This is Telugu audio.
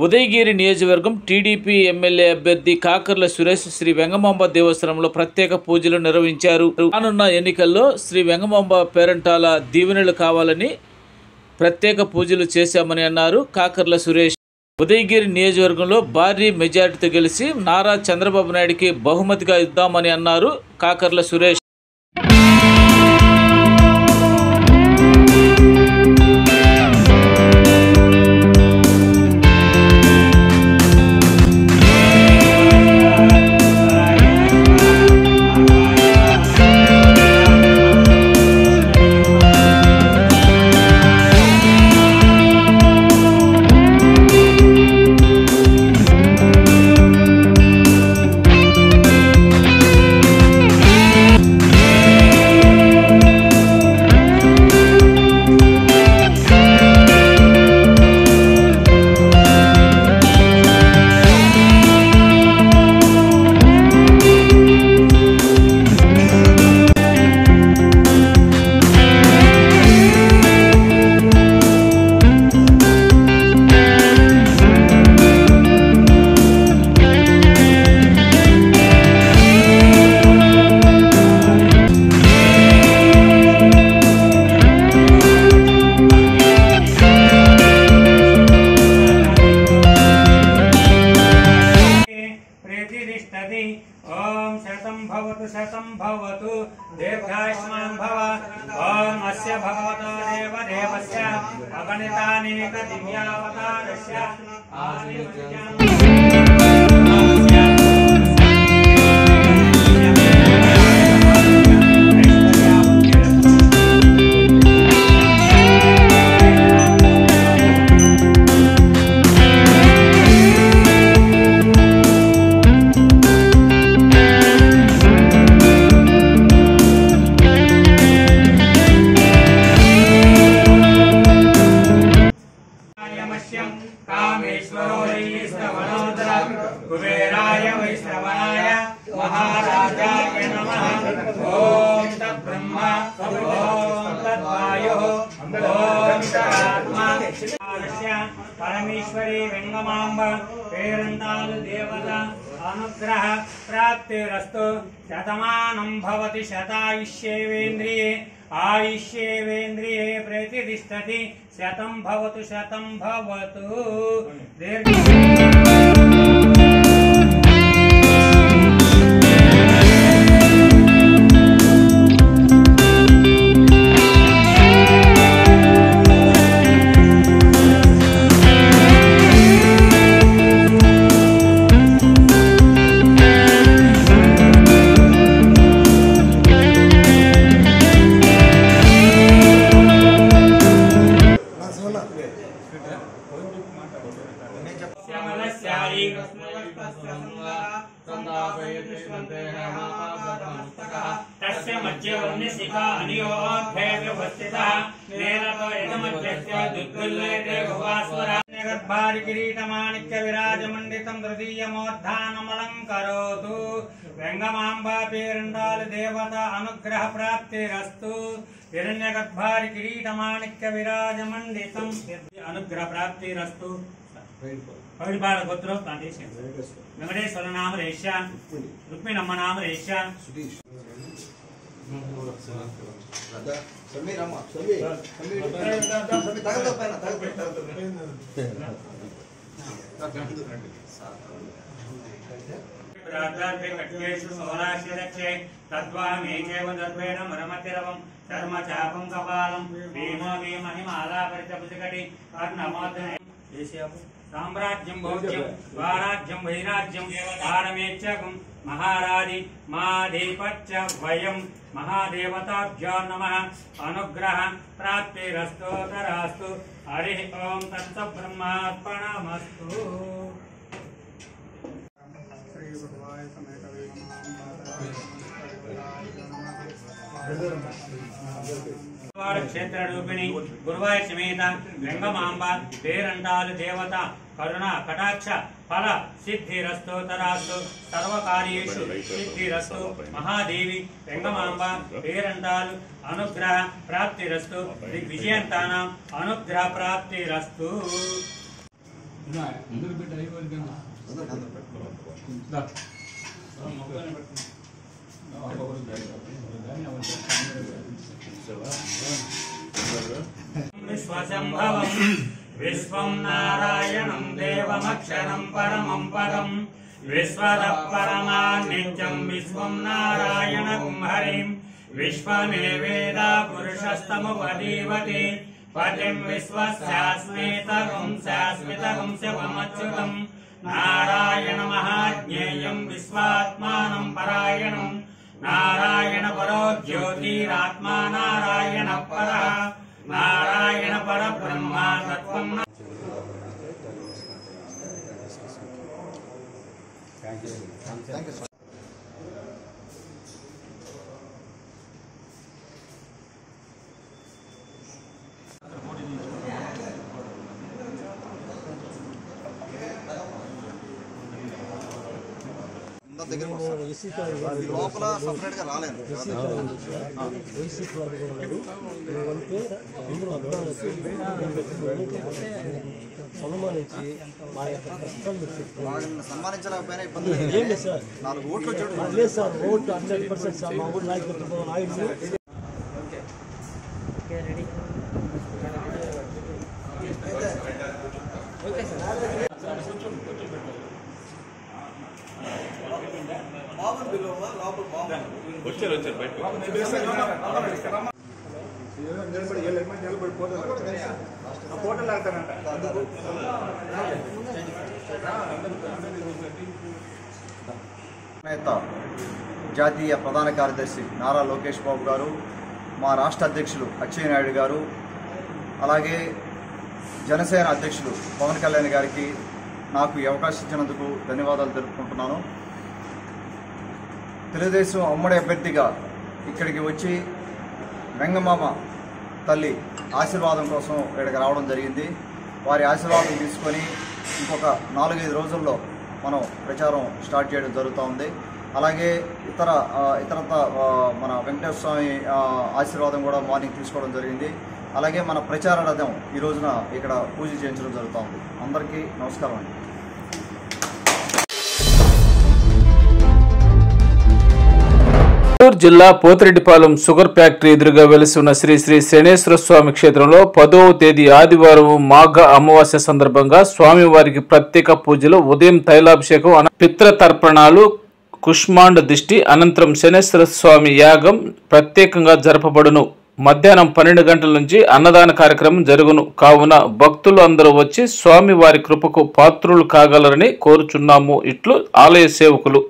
ఉదయగిరి నియోజకవర్గం టీడీపీ ఎమ్మెల్యే అభ్యర్థి కాకర్ల సురేష్ శ్రీ వెంగమాంబ దేవస్థానంలో ప్రత్యేక పూజలు నిర్వహించారు. రానున్న ఎన్నికల్లో శ్రీ వెంగమాంబ పేరంటాల దీవెనలు కావాలని ప్రత్యేక పూజలు చేశామని అన్నారు కాకర్ల సురేష్. ఉదయగిరి నియోజకవర్గంలో భారీ మెజార్టీతో గెలిచి నారా చంద్రబాబు నాయుడికి బహుమతిగా ఇద్దామని అన్నారు కాకర్ల సురేష్. ओम शतं भवतु दीर्घायुष्मान् भव। ओम अस्य भगवतो देवदेवस्य अगणितानेक दिव्यावतारस्य कामेश्वरो वैष्णवनोदर कुबेराय वैष्णवाय महाराजाय नमः। ओम तद्ब्रह्मा ओम तद्वायुः ओम तदात्मा परमेश्वरी वेंगमांब पेरंताल देवता अनुग्रह प्राप्तिरस्तु। शतमानं भवति शतायुष्येवेन्द्रिये आयुष्येवेन्द्रिये प्रतिष्ठति। शतं भवतु शतं भवतु। तस्य मध्यवर्णिका अनियोऽध्याय व्यवस्थितः नेरतो यजमध्यस्य दुर्गुल्लेते भुवास्वरा गर्भारि किरीटमाणिक्य विराजमण्डितं तृतीयमोद्धानमलङ्करोतु। वेंगमांबा पेरंडाल देवता अनुग्रह प्राप्तिरस्तु। हिरण्यगर्भारि किरीटमाणिक्य विराजमण्डितं अनुग्रह प्राप्तिरस्तु। पौड़िपाल गोत्रो प्लांटेशन वेंकटेश्वर नाम रेष्या रुक्मिणम्म नाम रेष्या तद्वामेकेव दर्भेण मरमतिरवं धर्मचापं कपालं भीमो भीमहिमालापरितपुजकटि अर्णमोदने साम्राज्यं भोज्यं स्वाराज्यं वैराज्यं पारमेच्यकं महाराजि महादेवच्च वयं महादेवताभ्यो नमः। अनुग्रह प्राप्तिरस्तु तरास्तु। हरिः ओम तत्सब्रह्मार्पणमस्तु। क्षेत्र रूपिणी गुरुवार समेत वेंगमांबा पेरंटाल देवता करुणा कटाक्ष फल सिद्धिरस्तु तरास्तु। सर्वकार्येषु सिद्धिरस्तु। महादेवी वेंगमांबा पेरंटाल अनुग्रह प्राप्तिरस्तु। दिग्विजयंतानां अनुग्रह प्राप्तिरस्तु। విశ్వశంభవం విశ్వం నారాయణం దేవమక్షరం పరమం పదం విశ్వదః పరమానిత్యం విశ్వం నారాయణం హరిం విశ్వమే వేద పురుషస్తముపదీవతి పతిం విశ్వస్యాస్మితరం శాస్మితరం శివమచ్యుతం నారాయణ మహాజ్ఞేయం విశ్వాత్మానం పరాయణం నారాయణ పరో జ్యోతిరాత్మా నారాయణ పరః నారాయణ పరబ్రహ్మ తత్వం లోపల సపరేట్గా రాలేదు సన్మానించలేకపోయినా ఇబ్బంది లేదు సార్. 4 ఓట్లు లేదు సార్. ఓట్లు 100% సార్. మా ఊరు నాయకులు జాతీయ ప్రధాన కార్యదర్శి నారా లోకేష్ బాబు గారు, మా రాష్ట్ర అధ్యక్షులు అచ్చెన్నాయుడు నాయుడు గారు, అలాగే జనసేన అధ్యక్షులు పవన్ కళ్యాణ్ గారికి నాకు ఈ అవకాశం ఇచ్చినందుకు ధన్యవాదాలు తెలుపుకుంటున్నాను. తెలుగుదేశం ఉమ్మడి అభ్యర్థిగా ఇక్కడికి వచ్చి వెంగమామ తల్లి ఆశీర్వాదం కోసం ఇక్కడికి రావడం జరిగింది. వారి ఆశీర్వాదం తీసుకొని ఇంకొక 4-5 రోజుల్లో మనం ప్రచారం స్టార్ట్ చేయడం జరుగుతూ ఉంది. అలాగే ఇతరత మన వెంకటేశ్వర స్వామి ఆశీర్వాదం కూడా మార్నింగ్ తీసుకోవడం జరిగింది. అలాగే మన ప్రచార రథం ఈ రోజున ఇక్కడ పూజ చేయించడం జరుగుతూ ఉంది. అందరికీ నమస్కారం అండి. గుంటూరు జిల్లా పోతిరెడ్డిపాలెం షుగర్ ఫ్యాక్టరీ ఎదురుగా వెలిసి ఉన్న శ్రీ శ్రీ శనేశ్వర స్వామి క్షేత్రంలో 10వ తేదీ ఆదివారం మాఘ అమావాస్య సందర్భంగా స్వామివారికి ప్రత్యేక పూజలు, ఉదయం తైలాభిషేకం, పిత్రతర్పణాలు, కుష్మాండ దిష్టి అనంతరం శనేశ్వర స్వామి యాగం ప్రత్యేకంగా జరపబడును. మధ్యాహ్నం 12 గంటల నుంచి అన్నదాన కార్యక్రమం జరుగును. కావున భక్తులు అందరూ వచ్చి స్వామి వారి కృపకు పాత్రులు కాగలరని కోరుచున్నాము. ఇట్లు ఆలయ సేవకులు.